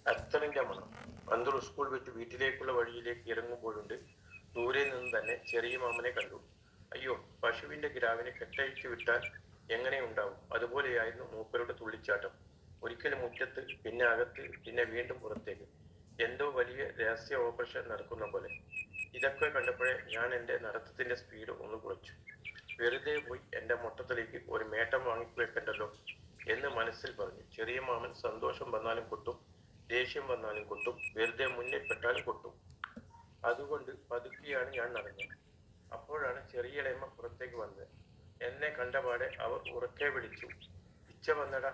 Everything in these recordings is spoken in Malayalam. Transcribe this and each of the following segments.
അത്തറിന്റെ മണം. അന്തർ സ്കൂൾ വിട്ട് വീട്ടിലേക്കുള്ള വഴിയിലേക്ക് ഇറങ്ങുമ്പോഴുണ്ട് ദൂരെ നിന്ന് തന്നെ ചെറിയ മാമനെ കണ്ടു. അയ്യോ, പശുവിന്റെ കിടാവിനെ കെട്ടഴിച്ചു വിട്ടാൽ എങ്ങനെയുണ്ടാവും? അതുപോലെയായിരുന്നു മൂപ്പരുടെ തുള്ളിച്ചാട്ടം. ഒരിക്കലും മുറ്റത്ത്, പിന്നെ അകത്ത്, പിന്നെ വീണ്ടും പുറത്തേക്ക്. എന്തോ വലിയ രഹസ്യ ഓപ്പറേഷൻ നടക്കുന്ന പോലെ. ഇതൊക്കെ കണ്ടപ്പോഴേ ഞാൻ എൻ്റെ നടത്തത്തിന്റെ സ്പീഡ് ഒന്ന് കുറച്ചു. വെറുതെ പോയി എൻ്റെ മൊട്ടത്തിലേക്ക് ഒരു മേട്ടം വാങ്ങിവെക്കണ്ടല്ലോ എന്ന് മനസ്സിൽ പറഞ്ഞു. ചെറിയ മാമൻ സന്തോഷം വന്നാലും കൊട്ടും, ദേഷ്യം വന്നാലും കൊട്ടും, വെറുതെ മുന്നിൽ പെട്ടാലും കൊട്ടും. അതുകൊണ്ട് പതുക്കിയാണ് ഞാൻ നടന്നത്. അപ്പോഴാണ് ചെറിയളയമ്മ പുറത്തേക്ക് വന്നത്. എന്നെ കണ്ടപാടെ അവർ ഉറക്കെ വിളിച്ചു, "പിച്ച വന്നടാ."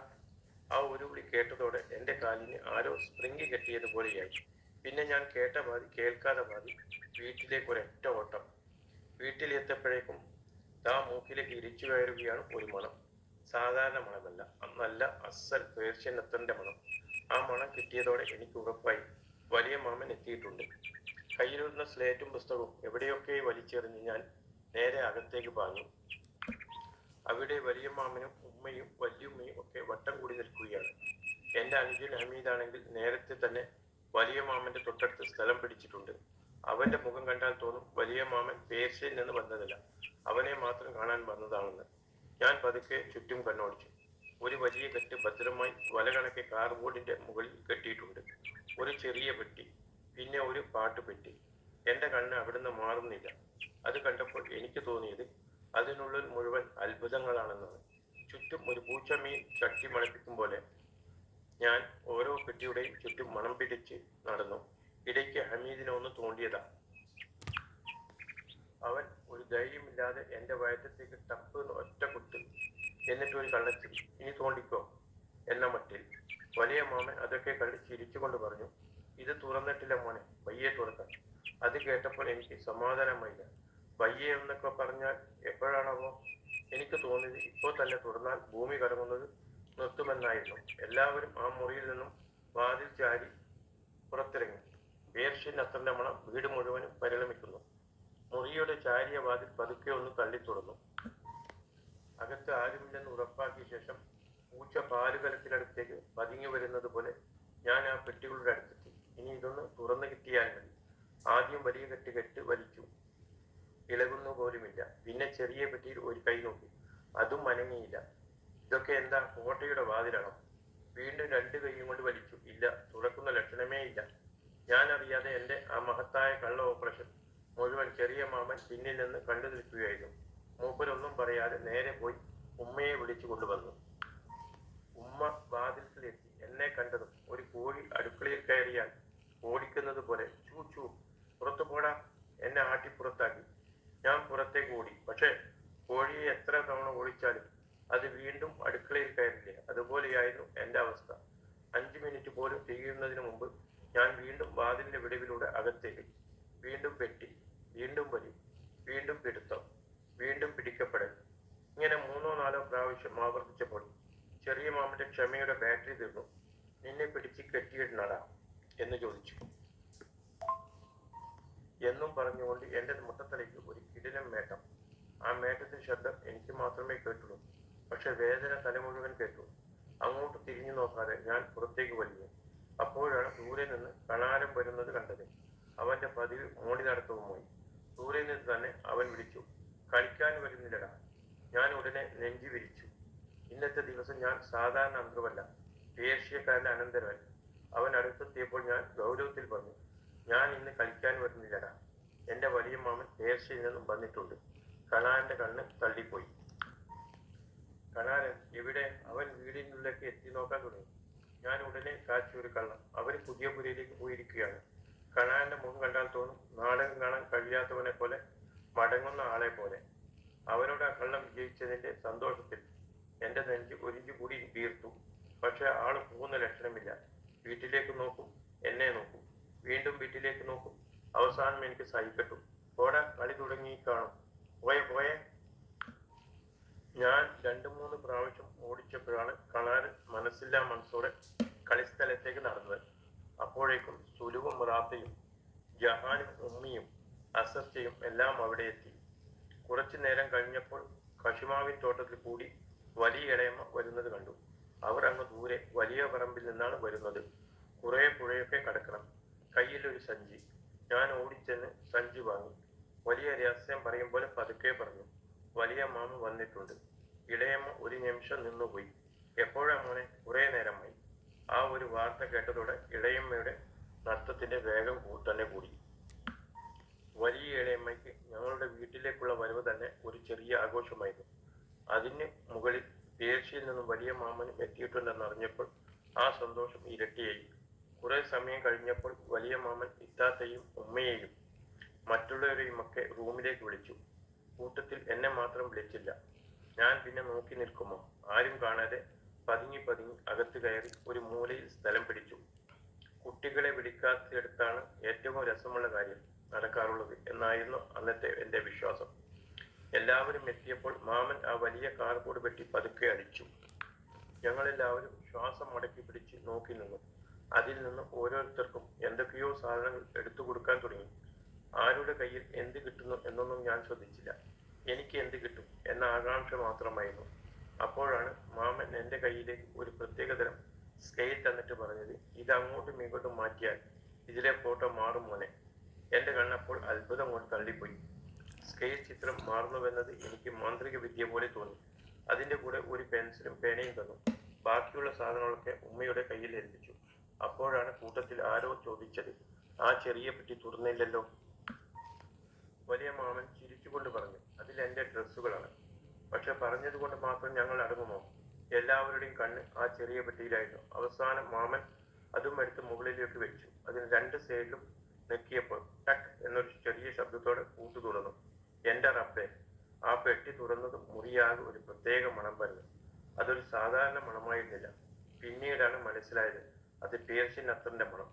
ആ ഒരു വിളി കേട്ടതോടെ എൻ്റെ കാലിന് ആരോ സ്പ്രിങ് കെട്ടിയതുപോലെയായി. പിന്നെ ഞാൻ കേട്ട പാതി കേൾക്കാതെ പാതി വീട്ടിലേക്ക് ഒരൊറ്റ ഓട്ടം. വീട്ടിലെത്തിയപ്പോഴേക്കും മൂക്കിലേക്ക് ഇരിച്ചു കയറുകയാണ് ഒരു മണം. സാധാരണ മണമല്ല, നല്ല അസൽ പേർഷ്യൻ അത്തറിന്റെ മണം. ആ മണം കിട്ടിയതോടെ എനിക്ക് ഉറപ്പായി വലിയ മാമൻ എത്തിയിട്ടുണ്ട്. കയ്യിലിരുന്ന സ്ലേറ്റും പുസ്തകവും എവിടെയൊക്കെ വലിച്ചെറിഞ്ഞ് ഞാൻ നേരെ അകത്തേക്ക് പാഞ്ഞു. അവിടെ വലിയ മാമനും ഉമ്മയും വല്യുമ്മയും ഒക്കെ വട്ടം കൂടി നിൽക്കുകയാണ്. എന്റെ അനുജൻ ഹമീദാണെങ്കിൽ നേരത്തെ തന്നെ വലിയ മാമന്റെ തൊട്ടടുത്ത് സ്ഥലം പിടിച്ചിട്ടുണ്ട്. അവന്റെ മുഖം കണ്ടാൽ തോന്നും വലിയ മാമൻ പേർഷ്യയിൽ നിന്ന് വന്നതല്ല, അവനെ മാത്രം കാണാൻ വന്നതാണെന്ന്. ഞാൻ പതുക്കെ ചുറ്റും കണ്ണോടിച്ചു. ഒരു വലിയ കെട്ട് ഭദ്രമായി വല കണക്കെ കാർബോർഡിന്റെ മുകളിൽ കെട്ടിയിട്ടുണ്ട്. ഒരു ചെറിയ പെട്ടി, പിന്നെ ഒരു പാട്ടുപെട്ടി. എന്റെ കണ്ണ് അവിടുന്ന് മാറുന്നില്ല. അത് കണ്ടപ്പോൾ എനിക്ക് തോന്നിയത് അതിനുള്ളിൽ മുഴുവൻ അത്ഭുതങ്ങളാണെന്നാണ്. ചുറ്റും ഒരു പൂച്ചമീൻ ചട്ടി മണപ്പിക്കും പോലെ ഞാൻ ഓരോ പെട്ടിയുടെയും ചുറ്റും മണം പിടിച്ച് നടന്നു. ഇടയ്ക്ക് ഹമീദിനെ ഒന്ന് തോണ്ടിയതാ. അവൻ ഒരു ധൈര്യമില്ലാതെ എന്റെ വയറ്റത്തേക്ക് ടപ്പ് ഒറ്റ കുത്ത്, എന്നിട്ട് ഒരു കള്ളച്ചിരി, "ഇനി തോണ്ടിക്കോ" എന്ന മട്ടിൽ. വലിയ മാമൻ അതൊക്കെ കണ്ട് ചിരിച്ചുകൊണ്ട് പറഞ്ഞു, "ഇത് തുറന്നിട്ടില്ല മോനെ, പയ്യെ തുറക്കാം." അത് കേട്ടപ്പോൾ എനിക്ക് സമാധാനമായില്ല. പയ്യെ എന്നൊക്കെ പറഞ്ഞാൽ എപ്പോഴാണാവോ? എനിക്ക് തോന്നിയത് ഇപ്പോൾ തന്നെ തുറന്നാൽ ഭൂമി കറങ്ങുന്നത് നിർത്തുമെന്നായിരുന്നു. എല്ലാവരും ആ മുറിയിൽ നിന്നും വാതിൽ ചാരി പുറത്തിറങ്ങി. പേർഷ്യൻ അത്തറിന്റെ മണം വീട് മുഴുവനും പരിണമിക്കുന്നു. മുറിയുടെ ചാരിയ വാതിൽ പതുക്കെ ഒന്ന് തള്ളി തുറന്നു. അകത്ത് ആരുമില്ലെന്ന് ഉറപ്പാക്കിയ ശേഷം പൂച്ച പാലുകലത്തിനടുത്തേക്ക് പതുങ്ങി വരുന്നത് പോലെ ഞാൻ ആ പെട്ടികളുടെ അടുത്തെത്തി. ഇനി ഇതൊന്ന് തുറന്നു കിട്ടിയാൽ മതി. ആദ്യം വലിയ കെട്ട് വലിച്ചു, ഇളകുന്നു പോലുമില്ല. പിന്നെ ചെറിയ പെട്ടിയിൽ ഒരു കൈ നോക്കി, അതും അനങ്ങിയില്ല. ഇതൊക്കെ എന്താ, കോട്ടയുടെ വാതിലാണോ? വീണ്ടും രണ്ട് കൈയും കൊണ്ട് വലിച്ചു, ഇല്ല, തുറക്കുന്ന ലക്ഷണമേ ഇല്ല. ഞാൻ അറിയാതെ എൻ്റെ ആ മഹത്തായ കള്ള ഓപ്പറേഷൻ മുഴുവൻ ചെറിയ മാമൻ പിന്നിൽ നിന്ന് കണ്ടു നിൽക്കുകയായിരുന്നു. മൂപ്പരൊന്നും പറയാതെ നേരെ പോയി ഉമ്മയെ വിളിച്ചു കൊണ്ടുവന്നു. ഉമ്മ വാതിൽക്കലെത്തി. എന്നെ കണ്ടതും ഒരു കോഴി അടുക്കളയിൽ കയറിയാൽ ഓടിക്കുന്നത് പോലെ ചൂ ചൂ, "പുറത്തു പോടാ." എന്നെ ആട്ടി പുറത്താക്കി. ഞാൻ പുറത്തേക്ക് ഓടി. പക്ഷേ കോഴിയെ എത്ര തവണ ഓടിച്ചാലും അത് വീണ്ടും അടുക്കളയിൽ കയറില്ലേ. അതുപോലെയായിരുന്നു എൻ്റെ അവസ്ഥ. 5 മിനിറ്റ് പോലും തികയുന്നതിന് മുമ്പ് ഞാൻ വീണ്ടും വാതിലിന്റെ വിടവിലൂടെ അകത്തേക്ക്. വീണ്ടും പെട്ടി, വീണ്ടും വലി, വീണ്ടും പിടുത്തം, വീണ്ടും പിടിക്കപ്പെടൽ. ഇങ്ങനെ 3-4 പ്രാവശ്യം ആവർത്തിച്ചപ്പോൾ ചെറിയ മാമന്റെ ക്ഷമയുടെ ബാറ്ററി തീർന്നു. "നിന്നെ പിടിച്ച് കെട്ടിയിടണടാ" എന്ന് ചോദിച്ചു. എന്നും പറഞ്ഞുകൊണ്ട് എൻ്റെ മുട്ടത്തലയ്ക്ക് ഒരു കിടിലൻ മേട്ടം. ആ മേട്ടത്തിന്റെ ശബ്ദം എനിക്ക് മാത്രമേ കേട്ടുള്ളൂ. പക്ഷെ വേദന തല മുഴുവൻ കേട്ടു. അങ്ങോട്ട് തിരിഞ്ഞു നോക്കാതെ ഞാൻ പുറത്തേക്ക് വലിഞ്ഞു. അപ്പോഴാണ് ദൂരെ നിന്ന് കണാരം വരുന്നത് കണ്ടത്. അവന്റെ പതിവ് മോടി നടത്തവുമായി. ദൂരെ നിന്ന് തന്നെ അവൻ വിളിച്ചു, "കളിക്കാൻ വരുന്നില്ലടാ." ഞാൻ ഉടനെ നെഞ്ചി വിരിച്ചു. ഇന്നത്തെ ദിവസം ഞാൻ സാധാരണ അന്തരവല്ല, പേർഷ്യക്കാരന്റെ അനന്തരവൻ. അവൻ അടുത്തെത്തിയപ്പോൾ ഞാൻ ഗൗരവത്തിൽ പറഞ്ഞു, "ഞാൻ ഇന്ന് കളിക്കാൻ വരുന്നില്ലടാ. എന്റെ വലിയ മാമൻ പേർഷ്യയിൽ നിന്നും വന്നിട്ടുണ്ട്." കണാരന്റെ കണ്ണ് തള്ളിപ്പോയി. "കണാരൻ എവിടെ?" അവൻ വീടിനുള്ളിലേക്ക് എത്തി നോക്കാൻ തുടങ്ങി. ഞാൻ ഉടനെ കാച്ചി ഒരു കള്ളം, "അവര് പുതിയ പുരയിലേക്ക് പോയിരിക്കുകയാണ്." കണാരന്റെ മുഖം കണ്ടാൽ തോന്നും നാടകം കാണാൻ കഴിയാത്തവനെ പോലെ, മടങ്ങുന്ന ആളെ പോലെ. അവനോട് ആ കള്ളം വിജയിച്ചതിന്റെ സന്തോഷത്തിൽ എന്റെ നെഞ്ച് ഒരിഞ്ചു കൂടി വീർത്തു. പക്ഷെ ആള് പോകുന്ന ലക്ഷണമില്ല. വീട്ടിലേക്ക് നോക്കും, എന്നെ നോക്കും, വീണ്ടും വീട്ടിലേക്ക് നോക്കും. അവസാനം എനിക്ക് സഹിക്കട്ടു. "പോടാ, കളി തുടങ്ങി കാണും, പോയെ പോയെ." ഞാൻ 2-3 പ്രാവശ്യം ഓടിച്ചപ്പോഴാണ് കണാരൻ മനസ്സില്ലാ മനസ്സോടെ കളിസ്ഥലത്തേക്ക് നടന്നത്. അപ്പോഴേക്കും സുലുവും റാത്തയും ജഹാനും ഉമ്മിയും അസർച്ചയും എല്ലാം അവിടെ എത്തി. കുറച്ചു നേരം കഴിഞ്ഞപ്പോൾ കശുമാവിൻ തോട്ടത്തിൽ കൂടി വലിയ ഇളയമ്മ വരുന്നത് കണ്ടു. അവർ അങ്ങ് ദൂരെ വലിയ പറമ്പിൽ നിന്നാണ് വരുന്നത്. കുറെ പുഴയൊക്കെ കടക്കണം. കയ്യിലൊരു സഞ്ചി. ഞാൻ ഓടിച്ചെന്ന് സഞ്ചി വാങ്ങി. വലിയ രഹസ്യം പറയും പോലെ പതുക്കെ പറഞ്ഞു, വലിയ മാമ വന്നിട്ടുണ്ട്. ഇളയമ്മ ഒരു നിമിഷം നിന്നുപോയി. എപ്പോഴാ മോനെ? കുറെ നേരമായി. ആ ഒരു വാർത്ത കേട്ടതോടെ ഇളയമ്മയുടെ നൃത്തത്തിന്റെ വേഗം തന്നെ കൂടി. വലിയ ഇളയമ്മയ്ക്ക് ഞങ്ങളുടെ വീട്ടിലേക്കുള്ള വരവ് തന്നെ ഒരു ചെറിയ ആഘോഷമായിരുന്നു. അതിന് മുകളിൽ പേർഷ്യയിൽ നിന്നും വലിയ മാമനും എത്തിയിട്ടുണ്ടെന്ന് അറിഞ്ഞപ്പോൾ ആ സന്തോഷം ഇരട്ടിയായി. കുറെ സമയം കഴിഞ്ഞപ്പോൾ വലിയ മാമൻ ഇത്താത്തയും ഉമ്മയെയും മറ്റുള്ളവരെയും ഒക്കെ റൂമിലേക്ക് വിളിച്ചു. കൂട്ടത്തിൽ എന്നെ മാത്രം വിളിച്ചില്ല. ഞാൻ പിന്നെ നോക്കി നിൽക്കുമോ? ആരും കാണാതെ പതുങ്ങി പതുങ്ങി അകത്ത് കയറി ഒരു മൂലയിൽ സ്ഥലം പിടിച്ചു. കുട്ടികളെ വിളിക്കാത്തിടത്താണ് ഏറ്റവും രസമുള്ള കാര്യം നടക്കാറുള്ളത് എന്നായിരുന്നു അന്നത്തെ എന്റെ വിശ്വാസം. എല്ലാവരും എത്തിയപ്പോൾ മാമൻ ആ വലിയ കാർബോർഡ് പെട്ടി പതുക്കെ അടിച്ചു. ഞങ്ങളെല്ലാവരും ശ്വാസം മടക്കി പിടിച്ച് നോക്കി നിന്നു. അതിൽ നിന്ന് ഓരോരുത്തർക്കും എന്തൊക്കെയോ സാധനങ്ങൾ എടുത്തു കൊടുക്കാൻ തുടങ്ങി. ആരുടെ കയ്യിൽ എന്ത് കിട്ടുന്നു എന്നൊന്നും ഞാൻ ശ്രദ്ധിച്ചില്ല. എനിക്ക് എന്ത് കിട്ടും എന്ന ആകാംക്ഷ മാത്രമായിരുന്നു. അപ്പോഴാണ് മാമൻ എൻ്റെ കയ്യിലേക്ക് ഒരു പ്രത്യേകതരം സ്കെയിൽ തന്നിട്ട് പറഞ്ഞത്, ഇത് അങ്ങോട്ടും ഇങ്ങോട്ടും മാറ്റിയാൽ ഇതിലെ ഫോട്ടോ മാറും മോനെ. എൻ്റെ കണ്ണപ്പോൾ അത്ഭുതം കൊണ്ട് തള്ളിപ്പോയി. സ്കെയിൽ ചിത്രം മാറുന്നുവെന്നത് എനിക്ക് മാന്ത്രിക വിദ്യ പോലെ തോന്നി. അതിൻ്റെ കൂടെ ഒരു പെൻസിലും പേനയും തന്നു. ബാക്കിയുള്ള സാധനങ്ങളൊക്കെ ഉമ്മയുടെ കയ്യിൽ ഏൽപ്പിച്ചു. അപ്പോഴാണ് കൂട്ടത്തിൽ ആരോ ചോദിച്ചത്, ആ ചെറിയ പെട്ടി തുറന്നില്ലല്ലോ. വലിയ മാമൻ ചിരിച്ചുകൊണ്ട് പറഞ്ഞു, അതിൽ എൻ്റെ ഡ്രസ്സുകളാണ്. പക്ഷെ പറഞ്ഞതുകൊണ്ട് മാത്രം ഞങ്ങൾ അടങ്ങുമോ? എല്ലാവരുടെയും കണ്ണ് ആ ചെറിയ പെട്ടിയിലായിരുന്നു. അവസാനം മാമൻ അതും എടുത്ത് മുകളിലേക്ക് വെച്ചു. അതിന് രണ്ട് സൈഡിലും നെക്കിയപ്പോൾ ടക്ക് എന്നൊരു ചെറിയ ശബ്ദത്തോടെ പൂട്ടു തുറന്നു. എൻ്റെ റബ്ബേ! ആ പെട്ടി തുറന്നതും മുറിയാകെ ഒരു പ്രത്യേക മണം വരുന്നു. അതൊരു സാധാരണ മണമായിരുന്നില്ല. പിന്നീടാണ് മനസ്സിലായത്, അത് പേർഷ്യൻ അത്തറിന്റെ മണം.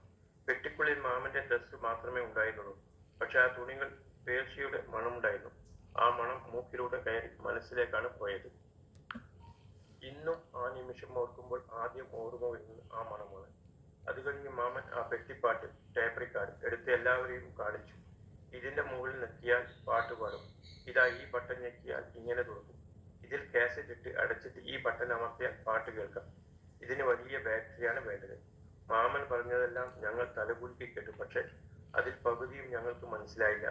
പെട്ടിക്കുള്ളിൽ മാമന്റെ ഡ്രസ്സ് മാത്രമേ ഉണ്ടായിരുന്നുള്ളൂ. പക്ഷെ ആ തുണികൾ പേർഷ്യയുടെ മണമുണ്ടായിരുന്നു. ആ മണം മൂക്കിലൂടെ കയറി മനസ്സിലേക്കാണ് പോയത്. ഇന്നും ആ നിമിഷം ഓർക്കുമ്പോൾ ആദ്യം ഓർമ്മ വരുന്നത് ആ മണമാണ്. അത് കഴിഞ്ഞ് മാമൻ ആ പെട്ടിപ്പാട്ട് ടേപ്പ് റെക്കോർഡ് എടുത്ത് എല്ലാവരെയും കാണിച്ചു. ഇതിന്റെ മുകളിൽ നെക്കിയാൽ പാട്ട് പാടും. ഇതാ ഈ ബട്ടൺ ഞെക്കിയാൽ ഇങ്ങനെ തുറക്കും. ഇതിൽ കാസറ്റ് ഇട്ട് അടച്ചിട്ട് ഈ ബട്ടൺ അമർത്തിയാൽ പാട്ട് കേൾക്കാം. ഇതിന് വലിയ ബാറ്ററിയാണ് വേണ്ടത്. മാമൻ പറഞ്ഞതെല്ലാം ഞങ്ങൾ തലകുലുക്കി കേട്ടു. പക്ഷെ അതിൽ പകുതിയും ഞങ്ങൾക്ക് മനസ്സിലായില്ല.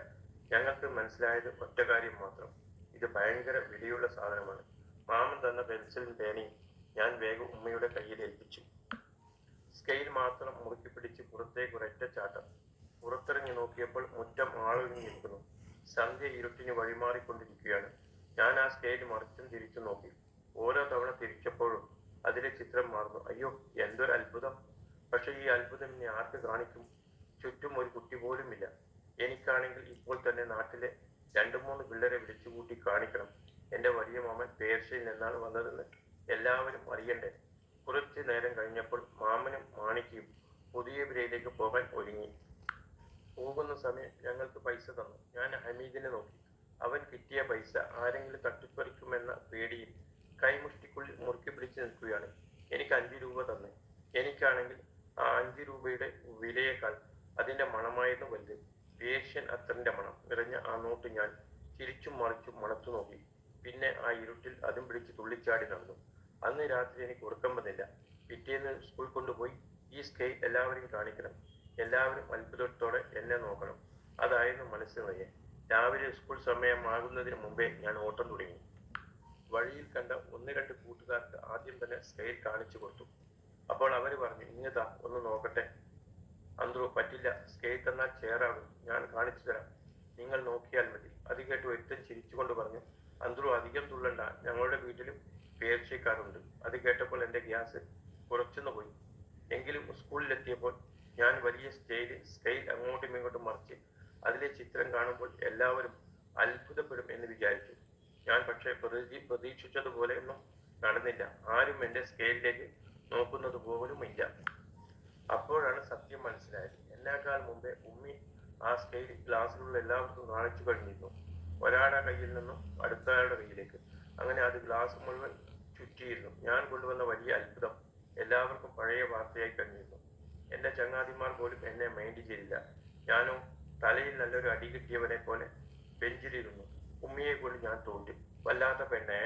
ഞങ്ങൾക്ക് മനസ്സിലായത് ഒറ്റ കാര്യം മാത്രം, ഇത് ഭയങ്കര വിലയുള്ള സാധനമാണ്. മാമൻ തന്ന പെൻസിലും പേനയും ഞാൻ വേഗം ഉമ്മയുടെ കയ്യിൽ ഏൽപ്പിച്ചു. സ്കെയിൽ മാത്രം മുറുക്കി പിടിച്ച് പുറത്തേക്ക് ഒരൊറ്റ ചാട്ടം. പുറത്തിറങ്ങി നോക്കിയപ്പോൾ മുറ്റം ആളൊഴിഞ്ഞു നിൽക്കുന്നു. സന്ധ്യ ഇരുട്ടിന് വഴിമാറിക്കൊണ്ടിരിക്കുകയാണ്. ഞാൻ ആ സ്കെയിൽ മറിച്ചും തിരിച്ചു നോക്കി. ഓരോ തവണ തിരിച്ചപ്പോഴും അതിലെ ചിത്രം മാറുന്നു. അയ്യോ, എന്തൊരു അത്ഭുതം! പക്ഷെ ഈ അത്ഭുതം ഇനി ആർക്ക് കാണിക്കും? ചുറ്റും ഒരു കുട്ടി പോലും ഇല്ല. എനിക്കാണെങ്കിൽ ഇപ്പോൾ തന്നെ നാട്ടിലെ 2-3 പിള്ളേരെ വിളിച്ചുകൂട്ടി കാണിക്കണം. എൻ്റെ വലിയ മാമൻ പേർഷ്യയിൽ നിന്നാണ് വന്നതെന്ന് എല്ലാവരും അറിയണ്ടേ. കുറച്ചു നേരം കഴിഞ്ഞപ്പോൾ മാമനും മാണിക്കും പുതിയ പുരയിലേക്ക് പോകാൻ ഒരുങ്ങി. പോകുന്ന സമയം ഞങ്ങൾക്ക് പൈസ തന്നു. ഞാൻ ഹമീദിനെ നോക്കി. അവൻ കിട്ടിയ പൈസ ആരെങ്കിലും തട്ടിപ്പറിക്കുമെന്ന പേടിയിൽ കൈമുഷ്ടിക്കുള്ളിൽ മുറുക്കി പിടിച്ചു നിൽക്കുകയാണ്. എനിക്ക് 5 രൂപ തന്നെ. എനിക്കാണെങ്കിൽ ആ 5 രൂപയുടെ വിലയേക്കാൾ അതിന്റെ മണമായിരുന്നു വലുത്. പേർഷ്യൻ അത്തറിന്റെ മണം നിറഞ്ഞ ആ നോട്ട് ഞാൻ തിരിച്ചും മറിച്ചും മണത്തു നോക്കി. പിന്നെ ആ ഇരുട്ടിൽ അതും പിടിച്ച് തുള്ളിച്ചാടി നടന്നു. അന്ന് രാത്രി എനിക്ക് ഉറക്കം വന്നില്ല. പിറ്റേന്ന് സ്കൂൾ കൊണ്ടുപോയി ഈ സ്കെയിൽ എല്ലാവരെയും കാണിക്കണം. എല്ലാവരും അത്ഭുതത്തോടെ എന്നെ നോക്കണം. അതായിരുന്നു മനസ്സിൽ വയ്യ. രാവിലെ സ്കൂൾ സമയമാകുന്നതിന് മുമ്പേ ഞാൻ ഓട്ടം തുടങ്ങി. വഴിയിൽ കണ്ട 1-2 കൂട്ടുകാർക്ക് ആദ്യം തന്നെ സ്കെയിൽ കാണിച്ചു കൊടുത്തു. അപ്പോൾ അവര് പറഞ്ഞു, ഇങ്ങതാ ഒന്ന് നോക്കട്ടെ. അന്ത്രു, പറ്റില്ല, സ്കെയിൽ തന്നാൽ ചേറാകും. ഞാൻ കാണിച്ചു തരാം, നിങ്ങൾ നോക്കിയാൽ മതി. അത് കേട്ട് ഒരുത്തൻ ചിരിച്ചുകൊണ്ട് പറഞ്ഞു, അന്ത്രു അധികം തുള്ളണ്ട, ഞങ്ങളുടെ വീട്ടിലും പേർഷ്യക്കാരുണ്ട്. അത് കേട്ടപ്പോൾ എൻ്റെ ഗ്യാസ് കുറച്ചൊന്നു പോയി. എങ്കിലും സ്കൂളിലെത്തിയപ്പോൾ ഞാൻ വലിയ സ്കെയിൽ അങ്ങോട്ടും ഇങ്ങോട്ടും മറിച്ച് അതിലെ ചിത്രം കാണുമ്പോൾ എല്ലാവരും അത്ഭുതപ്പെടും എന്ന് വിചാരിച്ചു ഞാൻ. പക്ഷെ പ്രതീക്ഷിച്ചതുപോലെ ഒന്നും നടന്നില്ല. ആരും എൻ്റെ സ്കെയിലിലേക്ക് നോക്കുന്നത് പോലും ഇല്ല. അപ്പോഴാണ് സത്യം മനസ്സിലായത്. എന്നേക്കാൾ മുമ്പേ ഉമ്മി ആ സ്കെയിൽ ക്ലാസ്സിലുള്ള എല്ലാവർക്കും കാണിച്ചു കഴിഞ്ഞിരുന്നു. ഒരാളുടെ കയ്യിൽ നിന്നും അടുത്തയാളുടെ കയ്യിലേക്ക്. അങ്ങനെ അത് ഗ്ലാസ് മുഴുവൻ ചുറ്റിയിരുന്നു. ഞാൻ കൊണ്ടുവന്ന വലിയ അത്ഭുതം എല്ലാവർക്കും പഴയ വാർത്തയായി കഴിഞ്ഞിരുന്നു. എൻ്റെ ചങ്ങാതിമാർ പോലും എന്നെ മൈൻഡ് ചെയ്തില്ല. ഞാനോ തലയിൽ നല്ലൊരു അടി കിട്ടിയവനെ പോലെ ബെഞ്ചിലിരുന്നു. ഉമ്മിയെ കൊണ്ട് ഞാൻ തോറ്റു. വല്ലാത്ത പെണ്ണേ.